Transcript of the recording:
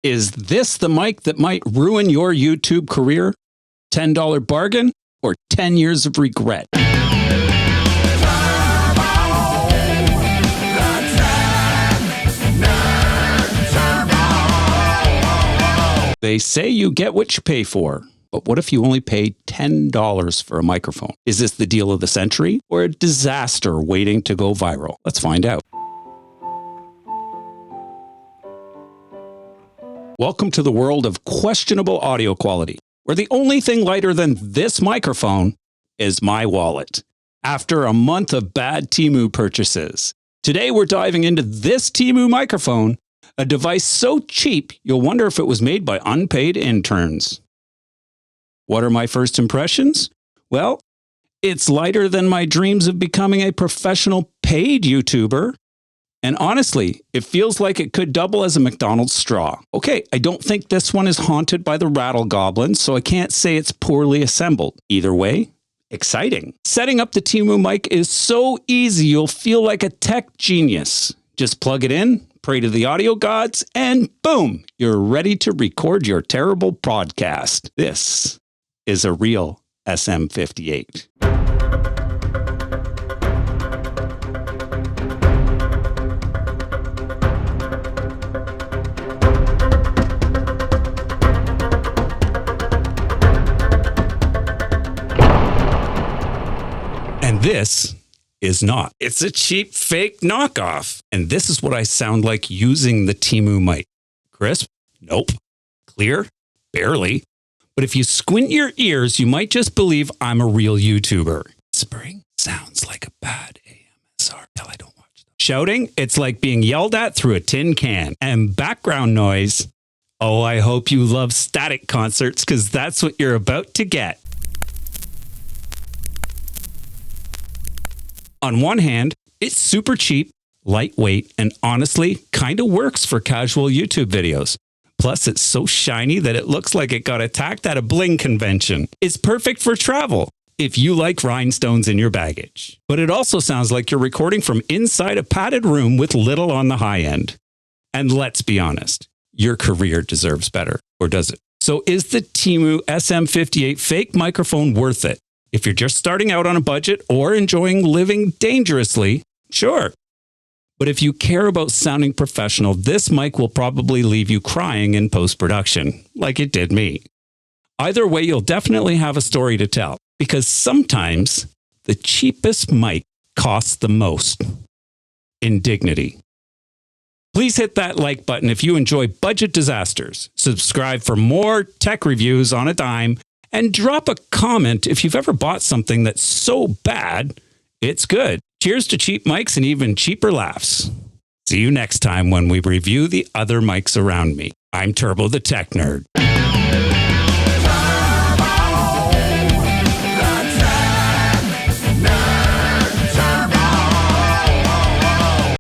Is this the mic that might ruin your YouTube career? $10 bargain or 10 years of regret? They say you get what you pay for, but what if you only paid $10 for a microphone? Is this the deal of the century or a disaster waiting to go viral? Let's find out. Welcome to the world of questionable audio quality, where the only thing lighter than this microphone is my wallet. After a month of bad Temu purchases, today we're diving into this Temu microphone, a device so cheap you'll wonder if it was made by unpaid interns. What are my first impressions? Well, it's lighter than my dreams of becoming a professional paid YouTuber. And honestly, it feels like it could double as a McDonald's straw. Okay, I don't think this one is haunted by the rattle goblins, so I can't say it's poorly assembled. Either way, exciting. Setting up the Temu mic is so easy, you'll feel like a tech genius. Just plug it in, pray to the audio gods, and boom, you're ready to record your terrible podcast. This is a real SM58. And this is not. It's a cheap fake knockoff. And this is what I sound like using the Temu mic. Crisp? Nope. Clear? Barely. But if you squint your ears, you might just believe I'm a real YouTuber. Whispering sounds like a bad AMSR. Hell, I don't watch them. Shouting? It's like being yelled at through a tin can. And background noise? Oh, I hope you love static concerts because that's what you're about to get. On one hand, it's super cheap, lightweight, and honestly, kind of works for casual YouTube videos. Plus, it's so shiny that it looks like it got attacked at a bling convention. It's perfect for travel, if you like rhinestones in your baggage. But it also sounds like you're recording from inside a padded room with little on the high end. And let's be honest, your career deserves better, or does it? So is the Temu SM58 fake microphone worth it? If you're just starting out on a budget or enjoying living dangerously, sure. But if you care about sounding professional, this mic will probably leave you crying in post-production, like it did me. Either way, you'll definitely have a story to tell, because sometimes the cheapest mic costs the most in dignity. Please hit that like button if you enjoy budget disasters. Subscribe for more tech reviews on a dime. And drop a comment if you've ever bought something that's so bad, it's good. Cheers to cheap mics and even cheaper laughs. See you next time when we review the other mics around me. I'm Turbo the Tech Nerd.